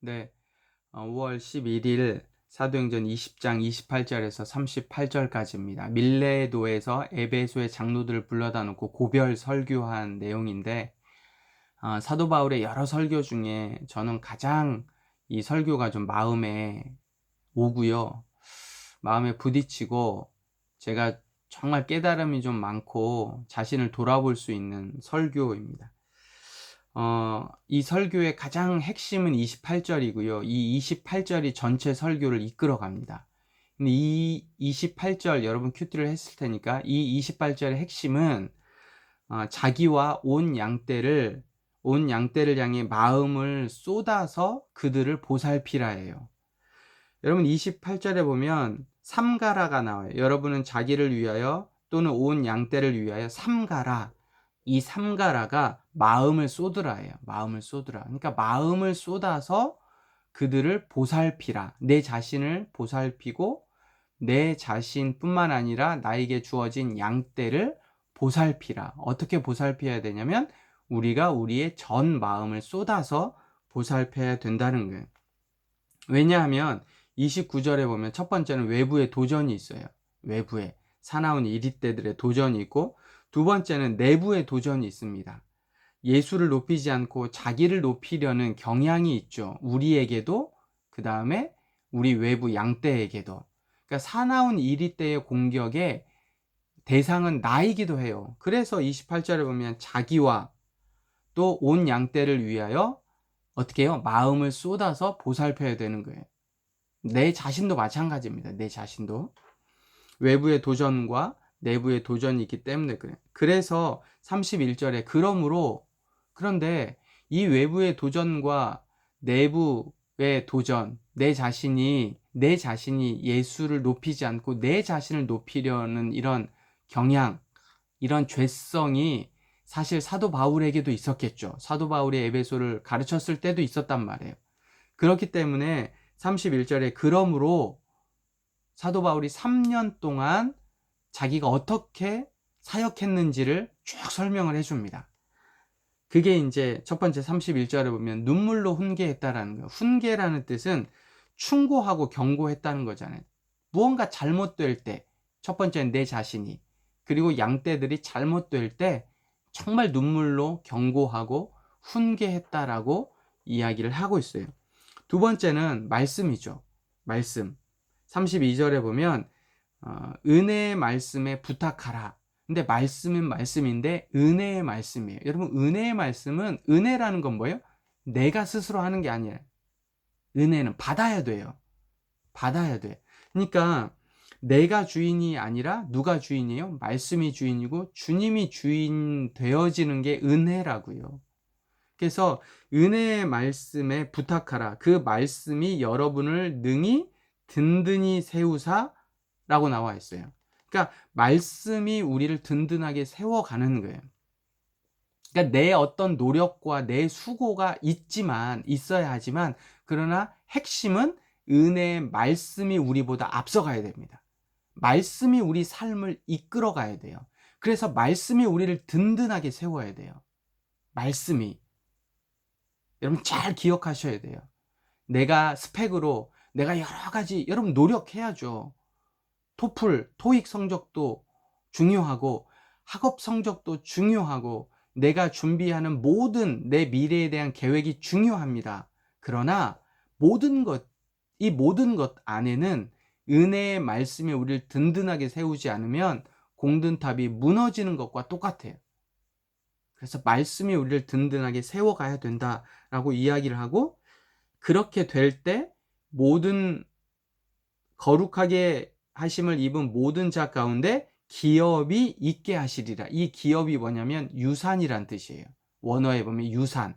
네, 5월 11일 사도행전 20장 28절에서 38절까지입니다. 밀레도에서 에베소의 장로들을 불러다 놓고 고별 설교한 내용인데, 사도 바울의 여러 설교 중에 저는 가장 이 설교가 좀 마음에 오고요. 마음에 부딪히고 제가 정말 깨달음이 좀 많고 자신을 돌아볼 수 있는 설교입니다. 이 설교의 가장 핵심은 28절이고요. 이 28절이 전체 설교를 이끌어 갑니다. 근데 이 28절 여러분 큐티를 했을 테니까 이 28절의 핵심은 자기와 온 양떼를 향해 마음을 쏟아서 그들을 보살피라예요. 여러분 28절에 보면 삼가라가 나와요. 여러분은 자기를 위하여 또는 온 양떼를 위하여 삼가라. 이 삼가라가 마음을 쏟으라예요. 마음을 쏟으라. 그러니까 마음을 쏟아서 그들을 보살피라. 내 자신을 보살피고 내 자신뿐만 아니라 나에게 주어진 양떼를 보살피라. 어떻게 보살펴야 되냐면 우리가 우리의 전 마음을 쏟아서 보살펴야 된다는 거예요. 왜냐하면 29절에 보면 첫 번째는 외부의 도전이 있어요. 외부에 사나운 이리떼들의 도전이 있고, 두 번째는 내부의 도전이 있습니다. 예수를 높이지 않고 자기를 높이려는 경향이 있죠. 우리에게도, 그 다음에 우리 외부 양떼에게도. 그러니까 사나운 이리떼의 공격의 대상은 나이기도 해요. 그래서 28절에 보면 자기와 또 온 양떼를 위하여 어떻게 해요? 마음을 쏟아서 보살펴야 되는 거예요. 내 자신도 마찬가지입니다. 내 자신도 외부의 도전과 내부의 도전이 있기 때문에 그래요. 그래서 31절에 그런데 이 외부의 도전과 내부의 도전, 내 자신이 예수를 높이지 않고 내 자신을 높이려는 이런 경향, 이런 죄성이 사실 사도 바울에게도 있었겠죠. 사도 바울이 에베소를 가르쳤을 때도 있었단 말이에요. 그렇기 때문에 31절에 그러므로 사도 바울이 3년 동안 자기가 어떻게 사역했는지를 쭉 설명을 해줍니다. 그게 이제 첫 번째 31절에 보면 눈물로 훈계했다라는 거예요. 훈계라는 뜻은 충고하고 경고했다는 거잖아요. 무언가 잘못될 때, 첫 번째는 내 자신이, 그리고 양떼들이 잘못될 때 정말 눈물로 경고하고 훈계했다라고 이야기를 하고 있어요. 두 번째는 말씀이죠. 말씀. 32절에 보면 은혜의 말씀에 부탁하라. 근데 말씀은 말씀인데 은혜의 말씀이에요. 여러분 은혜의 말씀은, 은혜라는 건 뭐예요? 내가 스스로 하는 게 아니에요. 은혜는 받아야 돼요. 받아야 돼. 그러니까 내가 주인이 아니라 누가 주인이에요? 말씀이 주인이고 주님이 주인 되어지는 게 은혜라고요. 그래서 은혜의 말씀에 부탁하라. 그 말씀이 여러분을 능히 든든히 세우사 라고 나와 있어요. 그러니까 말씀이 우리를 든든하게 세워가는 거예요. 그러니까 내 어떤 노력과 내 수고가 있어야 하지만, 그러나 핵심은 은혜의 말씀이 우리보다 앞서가야 됩니다. 말씀이 우리 삶을 이끌어 가야 돼요. 그래서 말씀이 우리를 든든하게 세워야 돼요. 말씀이. 여러분 잘 기억하셔야 돼요. 내가 스펙으로 내가 여러 가지, 여러분 노력해야죠. 토플, 토익 성적도 중요하고 학업 성적도 중요하고 내가 준비하는 모든 내 미래에 대한 계획이 중요합니다. 그러나 이 모든 것 안에는 은혜의 말씀이 우리를 든든하게 세우지 않으면 공든탑이 무너지는 것과 똑같아요. 그래서 말씀이 우리를 든든하게 세워가야 된다라고 이야기를 하고, 그렇게 될 때 모든 거룩하게 하심을 입은 모든 자 가운데 기업이 있게 하시리라. 이 기업이 뭐냐면 유산이란 뜻이에요. 원어에 보면 유산,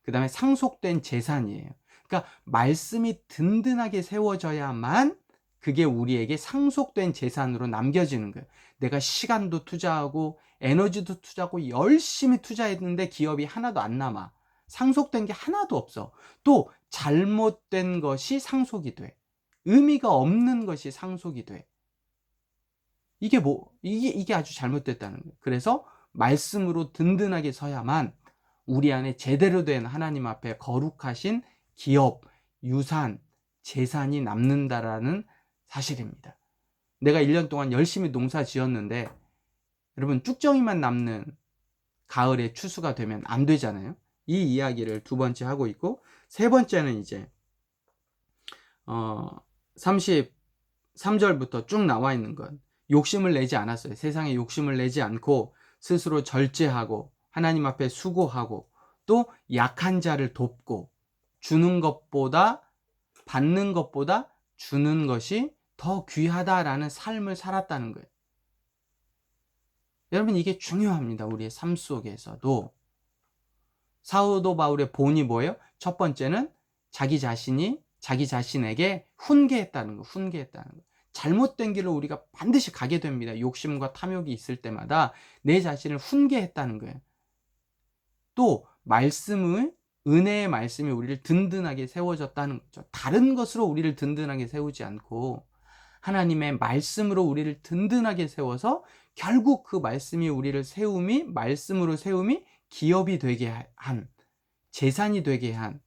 그 다음에 상속된 재산이에요. 그러니까 말씀이 든든하게 세워져야만 그게 우리에게 상속된 재산으로 남겨지는 거예요. 내가 시간도 투자하고 에너지도 투자하고 열심히 투자했는데 기업이 하나도 안 남아. 상속된 게 하나도 없어. 또 잘못된 것이 상속이 돼. 의미가 없는 것이 상속이 돼. 이게 아주 잘못됐다는 거예요. 그래서 말씀으로 든든하게 서야만 우리 안에 제대로 된 하나님 앞에 거룩하신 기업, 유산, 재산이 남는다라는 사실입니다. 내가 1년 동안 열심히 농사 지었는데 여러분 쭉정이만 남는 가을에 추수가 되면 안 되잖아요. 이 이야기를 두 번째 하고 있고, 세 번째는 이제 33절부터 쭉 나와 있는 건 욕심을 내지 않았어요. 세상에 욕심을 내지 않고 스스로 절제하고 하나님 앞에 수고하고 또 약한 자를 돕고 주는 것보다 받는 것보다 주는 것이 더 귀하다라는 삶을 살았다는 거예요. 여러분, 이게 중요합니다. 우리의 삶 속에서도. 사도 바울의 본이 뭐예요? 첫 번째는 자기 자신에게 훈계했다는 거, 훈계했다는 거. 잘못된 길을 우리가 반드시 가게 됩니다. 욕심과 탐욕이 있을 때마다 내 자신을 훈계했다는 거예요. 또 은혜의 말씀이 우리를 든든하게 세워졌다는 거죠. 다른 것으로 우리를 든든하게 세우지 않고 하나님의 말씀으로 우리를 든든하게 세워서 결국 그 말씀이 우리를 말씀으로 세움이 기업이 되게 한, 재산이 되게 한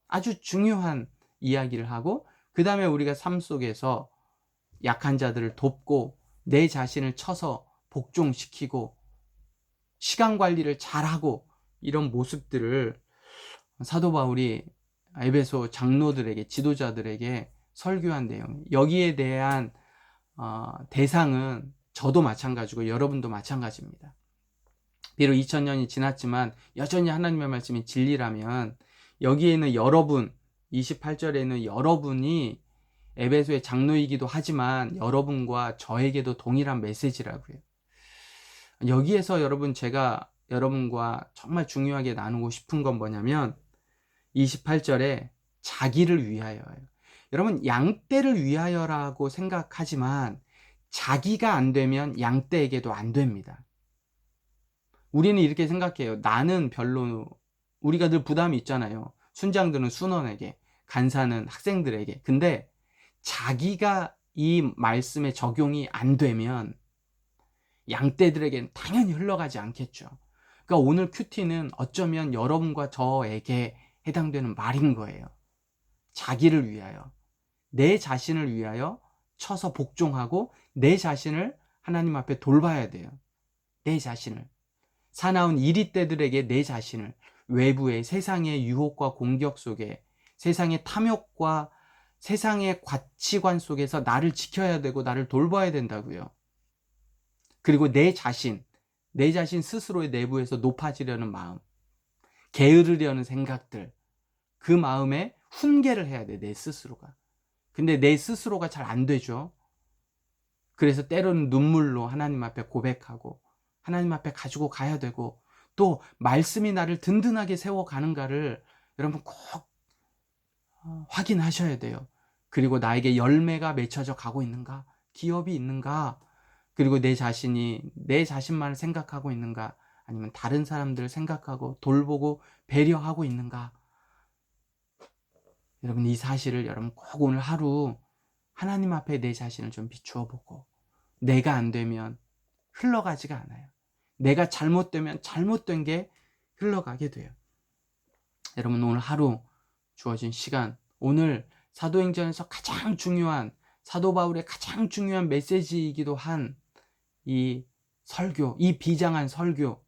아주 중요한 이야기를 하고, 그 다음에 우리가 삶 속에서 약한 자들을 돕고 내 자신을 쳐서 복종시키고 시간 관리를 잘하고 이런 모습들을 사도 바울이 에베소 장로들에게, 지도자들에게 설교한 내용, 여기에 대한 대상은 저도 마찬가지고 여러분도 마찬가지입니다. 비록 2000년이 지났지만 여전히 하나님의 말씀이 진리라면 여기에는 여러분, 28절에는 여러분이 에베소의 장로이기도 하지만 여러분과 저에게도 동일한 메시지라고요. 여기에서 여러분, 제가 여러분과 정말 중요하게 나누고 싶은 건 뭐냐면 28절에 자기를 위하여예요. 여러분, 양떼를 위하여라고 생각하지만 자기가 안 되면 양떼에게도 안 됩니다. 우리는 이렇게 생각해요. 나는 별로, 우리가 늘 부담이 있잖아요. 순장들은 순원에게, 간사는 학생들에게. 근데 자기가 이 말씀에 적용이 안 되면 양떼들에게는 당연히 흘러가지 않겠죠. 그러니까 오늘 큐티는 어쩌면 여러분과 저에게 해당되는 말인 거예요. 자기를 위하여, 내 자신을 위하여 쳐서 복종하고 내 자신을 하나님 앞에 돌봐야 돼요. 내 자신을. 사나운 이리떼들에게 내 자신을, 외부의 세상의 유혹과 공격 속에, 세상의 탐욕과 세상의 가치관 속에서 나를 지켜야 되고 나를 돌봐야 된다고요. 그리고 내 자신 스스로의 내부에서 높아지려는 마음, 게으르려는 생각들, 그 마음에 훈계를 해야 돼, 내 스스로가. 근데 내 스스로가 잘 안 되죠. 그래서 때로는 눈물로 하나님 앞에 고백하고 하나님 앞에 가지고 가야 되고, 또 말씀이 나를 든든하게 세워가는가를 여러분 꼭 확인하셔야 돼요. 그리고 나에게 열매가 맺혀져 가고 있는가, 기업이 있는가, 그리고 내 자신만을 생각하고 있는가, 아니면 다른 사람들을 생각하고 돌보고 배려하고 있는가. 여러분, 이 사실을 여러분 꼭 오늘 하루 하나님 앞에 내 자신을 좀 비추어 보고, 내가 안 되면 흘러가지가 않아요. 내가 잘못되면 잘못된 게 흘러가게 돼요. 여러분, 오늘 하루 주어진 시간, 오늘 사도행전에서 가장 중요한, 사도 바울의 가장 중요한 메시지이기도 한 이 설교, 이 비장한 설교.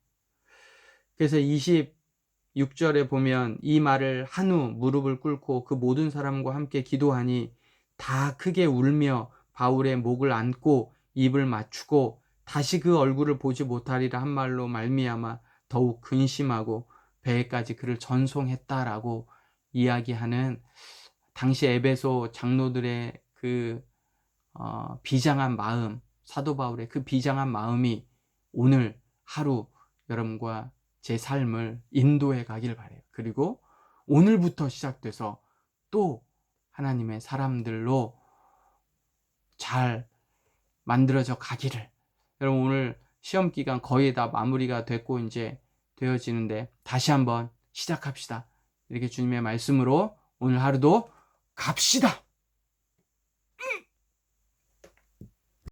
그래서 26절에 보면 이 말을 한 후 무릎을 꿇고 그 모든 사람과 함께 기도하니 다 크게 울며 바울의 목을 안고 입을 맞추고 다시 그 얼굴을 보지 못하리라 한 말로 말미암아 더욱 근심하고 배에까지 그를 전송했다라고 이야기하는 당시 에베소 장로들의 그 비장한 마음, 사도 바울의 그 비장한 마음이 오늘 하루 여러분과 제 삶을 인도해 가길 바라요. 그리고 오늘부터 시작돼서 또 하나님의 사람들로 잘 만들어져 가기를. 여러분, 오늘 시험 기간 거의 다 마무리가 됐고 이제 되어지는데 다시 한번 시작합시다. 이렇게 주님의 말씀으로 오늘 하루도 갑시다.